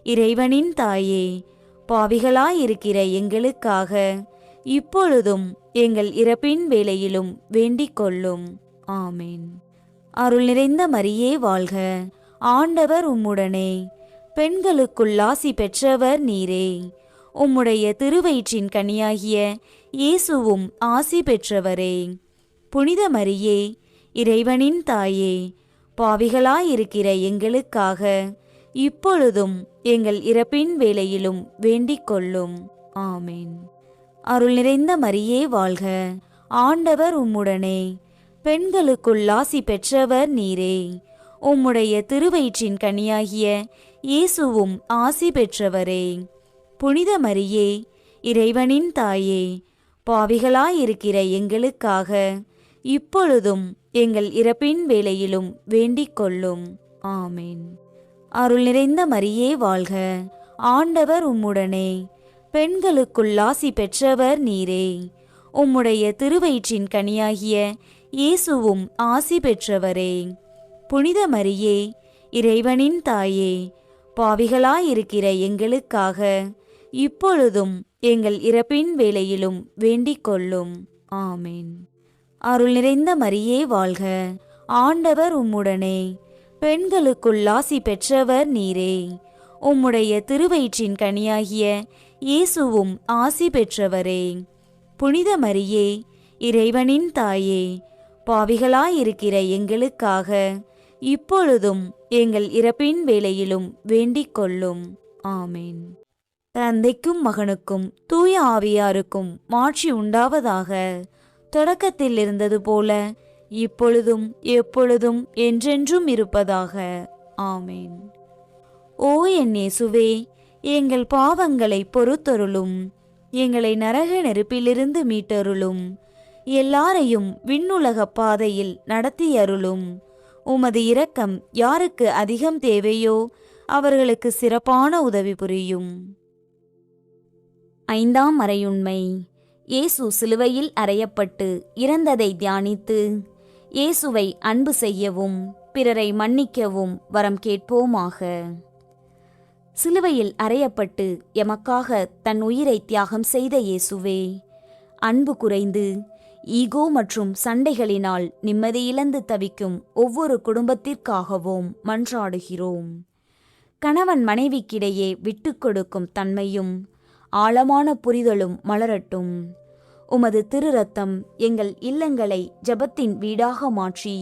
இறைவனின் தாயே, பாவிகளாயிருக்கிற எங்களுக்காக இப்பொழுதும் எங்கள் இறப்பின் வேளையிலும் வேண்டிக் கொள்ளும். ஆமேன். அருள் நிறைந்த மரியே வாழ்க, ஆண்டவர் உம்முடனே, பெண்களுக்குள் ஆசி பெற்றவர் நீரே. உம்முடைய திருவயிற்றின் கனியாகிய இயேசுவும் ஆசி பெற்றவரே. புனித மரியே, இறைவனின் தாயே, பாவிகளாயிருக்கிற எங்களுக்காக இப்பொழுதும் எங்கள் இறப்பின் வேளையிலும் வேண்டிக் கொள்ளும். ஆமேன். அருள் நிறைந்த மரியே வாழ்க, ஆண்டவர் உம்முடனே, பெண்களுக்குள் ஆசி பெற்றவர் நீரே. உம்முடைய திருவயிற்றின் கனியாகிய இயேசுவும் ஆசி பெற்றவரே. புனித மரியே, இறைவனின் தாயே, பாவிகளாயிருக்கிற எங்களுக்காக இப்பொழுதும் எங்கள் இறப்பின் வேளையிலும் வேண்டிக் கொள்ளும். ஆமேன். அருள் நிறைந்த மரியே வாழ்க, ஆண்டவர் உம்முடனே, பெண்களுக்குள் ஆசி பெற்றவர் நீரே. உம்முடைய திருவயிற்றின் கனியாகிய இயேசுவும் ஆசி பெற்றவரே. புனித மரியே, இறைவனின் தாயே, பாவிகளாயிருக்கிற எங்களுக்காக இப்பொழுதும் எங்கள் இறப்பின் வேளையிலும் வேண்டிக் கொள்ளும். ஆமேன். அருள் நிறைந்த மரியே வாழ்க, ஆண்டவர் உம்முடனே, பெண்களுக்குள் ஆசி பெற்றவர் நீரே. உம்முடைய திருவயிற்றின் கனியாகிய இயேசுவும் ஆசி பெற்றவரே. புனித மரியே, இறைவனின் தாயே, பாவிகளாயிருக்கிற எங்களுக்காக இப்பொழுதும் எங்கள் இறப்பின் வேளையிலும் வேண்டிக் கொள்ளும். ஆமேன். தந்தைக்கும் மகனுக்கும் தூய ஆவியாருக்கும் மாட்சி உண்டாவதாக. தொடக்கத்தில் இருந்தது போல இப்பொழுதும் எப்பொழுதும் என்றென்றும் இருப்பதாக. ஆமேன். ஓ என் இயேசுவே, எங்கள் பாவங்களை பொறுத்தருளும். எங்களை நரக நெருப்பிலிருந்து மீட்டருளும். எல்லாரையும் விண்ணுலக பாதையில் நடத்தியருளும். உமது இரக்கம் யாருக்கு அதிகம் தேவையோ அவர்களுக்கு சிறப்பான உதவி புரியும். ஐந்தாம் மறையுண்மை. இயேசு சிலுவையில் அறையப்பட்டு இறந்ததை தியானித்து இயேசுவை அன்பு செய்யவும் பிறரை மன்னிக்கவும் வரம் கேட்போமாக. சிலுவையில் அறையப்பட்டு எமக்காக தன் உயிரை தியாகம் செய்த இயேசுவே, அன்பு குறைந்து ஈகோ மற்றும் சண்டைகளினால் நிம்மதியிழந்து தவிக்கும் ஒவ்வொரு குடும்பத்திற்காகவும் மன்றாடுகிறோம். கணவன் மனைவிக்கிடையே விட்டு கொடுக்கும் தன்மையும் ஆழமான புரிதலும் மலரட்டும். உமது திரு ரத்தம் எங்கள் இல்லங்களை ஜெபத்தின் வீடாக மாற்றி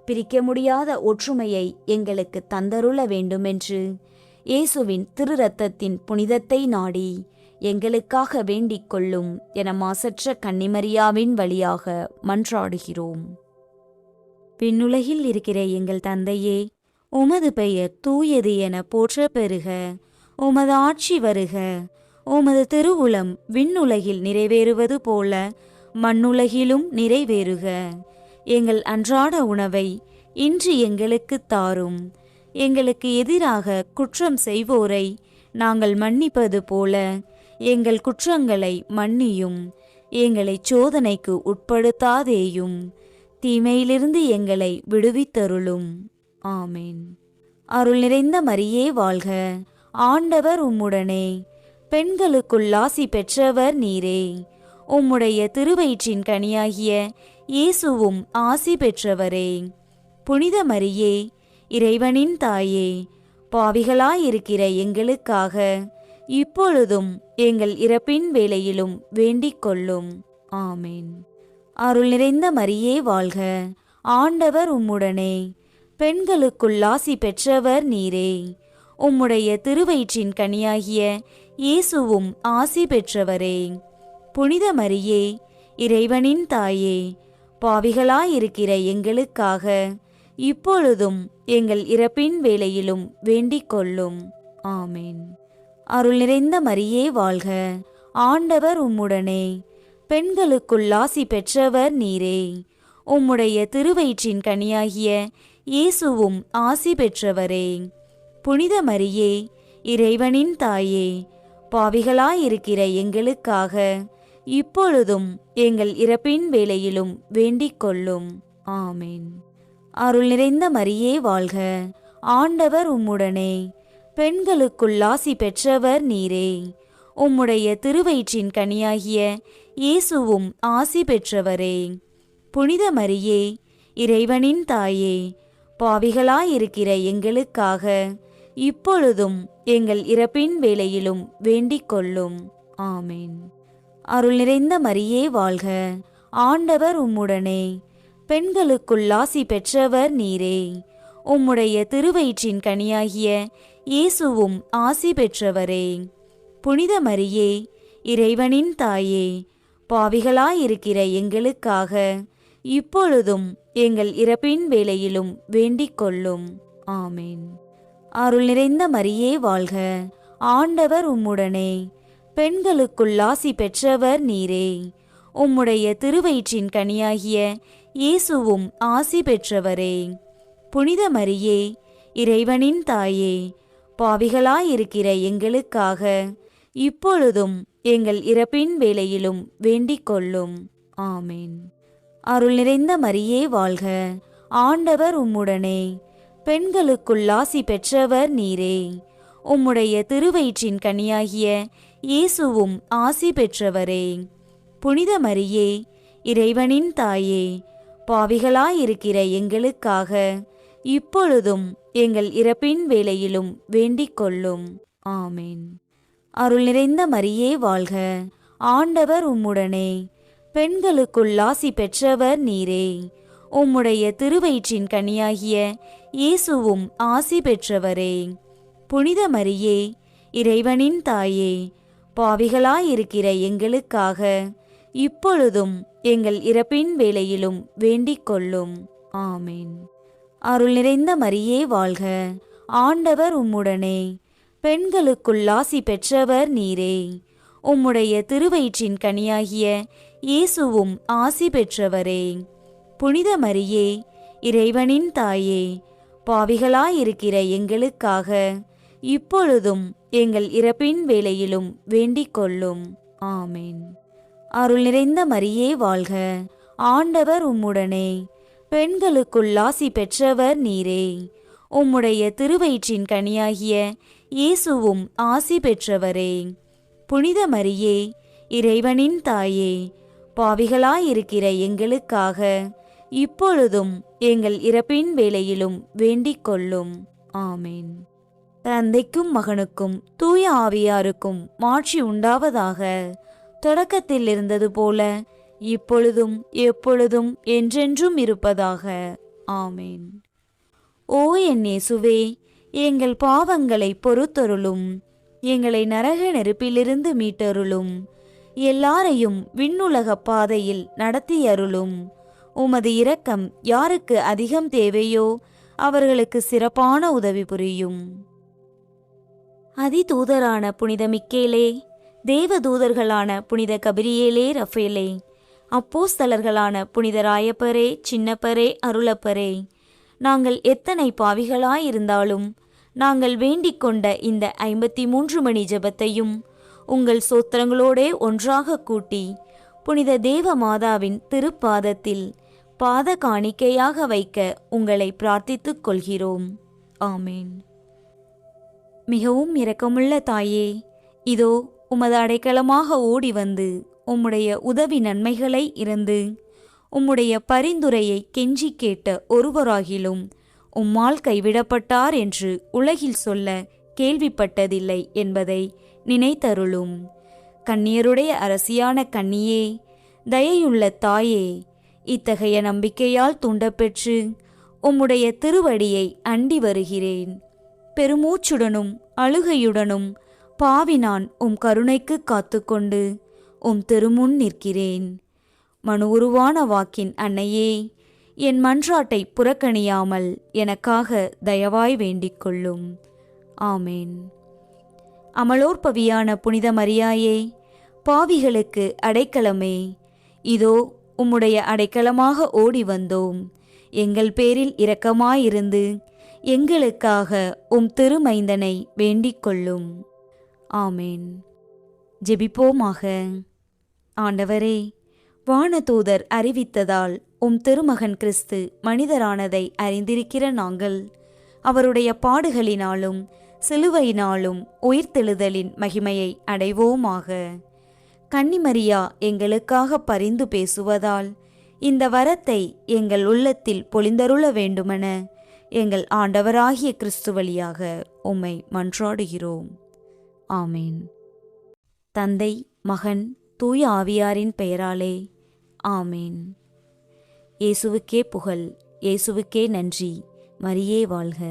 பிரிக்க முடியாத ஒற்றுமையை எங்களுக்கு தந்தருள வேண்டுமென்று இயேசுவின் திரு ரத்தத்தின் புனிதத்தை நாடி எங்களுக்காக வேண்டிக் கொள்ளும் என மாசற்ற கன்னிமரியாவின் வழியாக மன்றாடுகிறோம். விண்ணுலகில் இருக்கிற எங்கள் தந்தையே, உமது பெயர் தூயது என போற்ற பெறுக. உமது ஆட்சி வருக. உமது திருவுளம் விண்ணுலகில் நிறைவேறுவது போல மண்ணுலகிலும் நிறைவேறுக. எங்கள் அன்றாட உணவை இன்று எங்களுக்குத் தாரும். எங்களுக்கு எதிராக குற்றம் செய்வோரை நாங்கள் மன்னிப்பது போல எங்கள் குற்றங்களை மன்னியும். எங்களைச் சோதனைக்கு உட்படுத்தாதேயும், தீமையிலிருந்து எங்களை விடுவித்தருளும். ஆமேன். அருள் நிறைந்த மரியே வாழ்க, ஆண்டவர் உம்முடனே, பெண்களுக்குள் ஆசி பெற்றவர் நீரே. உம்முடைய திருவயிற்றின் கனியாகிய இயேசுவும் ஆசி பெற்றவரே. புனித மரியே, இறைவனின் தாயே, பாவிகளாயிருக்கிற எங்களுக்காக இப்பொழுதும் எங்கள் இறப்பின் வேளையிலும் வேண்டிக் கொள்ளும். ஆமேன். அருள் நிறைந்த மரியே வாழ்க, ஆண்டவர் உம்முடனே, பெண்களுக்குள் ஆசி பெற்றவர் நீரே. உம்முடைய திருவயிற்றின் கனியாகிய இயேசுவும் ஆசி பெற்றவரே. புனித மரியே, இறைவனின் தாயே, பாவிகளாயிருக்கிற எங்களுக்காக இப்பொழுதும் எங்கள் இறப்பின் வேளையிலும் வேண்டிக் கொள்ளும். ஆமேன். அருள் நிறைந்த மரியே வாழ்க, ஆண்டவர் உம்முடனே, பெண்களுக்குள் ஆசி பெற்றவர் நீரே. உம்முடைய திருவயிற்றின் கனியாகிய இயேசுவும் ஆசி பெற்றவரே. புனித மரியே, இறைவனின் தாயே, பாவிகளாயிருக்கிற எங்களுக்காக இப்பொழுதும் எங்கள் இறப்பின் வேளையிலும் வேண்டிக் கொள்ளும். ஆமேன். அருள் நிறைந்த மரியே வாழ்க, ஆண்டவர் உம்முடனே, பெண்களுக்குள் ஆசி பெற்றவர் நீரே. உம்முடைய திருவயிற்றின் கனியாகிய இயேசுவும் ஆசி பெற்றவரே. புனித மரியே, இறைவனின் தாயே, பாவிகளாயிருக்கிற எங்களுக்காக இப்பொழுதும் எங்கள் இறப்பின் வேளையிலும் வேண்டிக் கொள்ளும். ஆமேன். அருள் நிறைந்த மரியே வாழ்க, ஆண்டவர் உம்முடனே, பெண்களுக்குள் ஆசி பெற்றவர் நீரே. உம்முடைய திருவயிற்றின் கனியாகிய இயேசுவும் ஆசி பெற்றவரே. புனித மரியே, இறைவனின் தாயே, பாவிகளாயிருக்கிற எங்களுக்காக இப்பொழுதும் எங்கள் இறப்பின் வேளையிலும் வேண்டிக் கொள்ளும். ஆமேன். அருள் நிறைந்த மரியே வாழ்க, ஆண்டவர் உம்முடனே, பெண்களுக்குள் ஆசி பெற்றவர் நீரே. உம்முடைய திருவயிற்றின் கனியாகிய இயேசுவும் ஆசி பெற்றவரே. புனித மரியே, இறைவனின் தாயே, பாவிகளாயிருக்கிற எங்களுக்காக இப்பொழுதும் எங்கள் இறப்பின் வேளையிலும் வேண்டிக் கொள்ளும். ஆமேன். அருள் நிறைந்த மரியே வாழ்க, ஆண்டவர் உம்முடனே, பெண்களுக்குள் ஆசி பெற்றவர் நீரே. உம்முடைய திருவயிற்றின் கனியாகிய இயேசுவும் ஆசி பெற்றவரே. புனித மரியே, இறைவனின் தாயே, பாவிகளாயிருக்கிற எங்களுக்காக இப்பொழுதும் எங்கள் இறப்பின் வேளையிலும் வேண்டிக் கொள்ளும். ஆமேன். அருள் நிறைந்த மரியே வாழ்க, ஆண்டவர் உம்முடனே, பெண்களுக்குள் ஆசி பெற்றவர் நீரே. உம்முடைய திருவயிற்றின் கனியாகிய இயேசுவும் ஆசி பெற்றவரே. புனித மரியே, இறைவனின் தாயே, பாவிகளாயிருக்கிற எங்களுக்காக இப்பொழுதும் எங்கள் இறப்பின் வேளையிலும் வேண்டிக் கொள்ளும். ஆமேன். அருள் நிறைந்த மரியே வாழ்க, ஆண்டவர் உம்முடனே, பெண்களுக்குள் ஆசி பெற்றவர் நீரே. உம்முடைய திருவயிற்றின் கனியாகிய இயேசுவும் ஆசி பெற்றவரே. புனித மரியே, இறைவனின் தாயே, பாவிகளாயிருக்கிற எங்களுக்காக இப்பொழுதும் எங்கள் இறப்பின் வேளையிலும் வேண்டிக் கொள்ளும். ஆமேன். அருள் நிறைந்த மரியே வாழ்க, ஆண்டவர் உம்முடனே, பெண்களுக்குள் ஆசி பெற்றவர் நீரே. உம்முடைய திருவயிற்றின் கனியாகிய இயேசுவும் ஆசி பெற்றவரே. புனித மரியே, இறைவனின் தாயே, பாவிகளாயிருக்கிற எங்களுக்காக இப்பொழுதும் எங்கள் இறப்பின் வேளையிலும் வேண்டிக் கொள்ளும். ஆமேன். தந்தைக்கும் மகனுக்கும் தூய ஆவியாருக்கும் மாட்சி உண்டாவதாக. தொடக்கத்தில் இருந்தது போல இப்பொழுதும் எப்பொழுதும் என்றென்றும் இருப்பதாக. ஆமேன். ஓ என் இயேசுவே, எங்கள் பாவங்களை பொறுத்தருளும். எங்களை நரக நெருப்பிலிருந்து மீட்டருளும். எல்லாரையும் விண்ணுலக பாதையில் நடத்தியருளும். உமது இரக்கம் யாருக்கு அதிகம் தேவையோ அவர்களுக்கு சிறப்பான உதவி புரியும். அதிதூதரான புனித மிக்கேலே, தேவதூதர்களான புனித கபிரியேலே, ரஃபேலே, அப்போஸ்தலர்களான புனித ராயப்பரே, சின்னப்பரே, அருளப்பரே, நாங்கள் எத்தனை பாவிகளாயிருந்தாலும் நாங்கள் வேண்டிக் கொண்ட இந்த 53 மணி ஜெபத்தையும் உங்கள் சோத்திரங்களோடே ஒன்றாக கூட்டி புனித தேவ மாதாவின் திருப்பாதத்தில் பாத காணிக்கையாக வைக்க உங்களை பிரார்த்தித்துக் கொள்கிறோம். ஆமேன். மிகவும் இரக்கமுள்ள தாயே, இதோ உமது அடைக்கலமாக ஓடி வந்து உம்முடைய உதவி நன்மைகளை இறந்து உம்முடைய பரிந்துரையை கெஞ்சி கேட்ட ஒருவராகிலும் உம்மால் கைவிடப்பட்டார் என்று உலகில் சொல்ல கேள்விப்பட்டதில்லை என்பதை நினைத்தருளும். கன்னியருடைய அரசியான கன்னியே, தயையுள்ள தாயே, இத்தகைய நம்பிக்கையால் தூண்டப்பெற்று உம்முடைய திருவடியை அண்டி வருகிறேன். பெருமூச்சுடனும் அழுகையுடனும் பாவி நான் உம் கருணைக்கு காத்துக்கொண்டு உம் திருமுன் நிற்கிறேன். மனு உருவான வாக்கின் அன்னையே, என் மன்றாட்டை புறக்கணியாமல் எனக்காக தயவாய் வேண்டிக் கொள்ளும். ஆமேன். அமலோற்பவியான புனித மரியாயே, பாவிகளுக்கு அடைக்கலமே, இதோ உம்முடைய அடைக்கலமாக ஓடி வந்தோம். எங்கள் பேரில் இரக்கமாயிருந்து எங்களுக்காக உம் திருமைந்தனை வேண்டிக் கொள்ளும். ஆமேன். ஜெபிப்போமாக. ஆண்டவரே, வானதூதர் அறிவித்ததால் உம் திருமகன் கிறிஸ்து மனிதரானதை அறிந்திருக்கிற நாங்கள் அவருடைய பாடுகளினாலும் சிலுவையினாலும் உயிர்த்தெழுதலின் மகிமையை அடைவோமாக. கன்னிமரியா எங்களுக்காக பரிந்து பேசுவதால் இந்த வரத்தை எங்கள் உள்ளத்தில் பொழிந்தருள வேண்டுமென எங்கள் ஆண்டவராகிய கிறிஸ்து வழியாக உம்மை மன்றாடுகிறோம். ஆமேன். தந்தை, மகன், தூய ஆவியாரின் பெயராலே ஆமேன். இயேசுவுக்கே புகழ், இயேசுவுக்கே நன்றி. மரியே வாழ்க.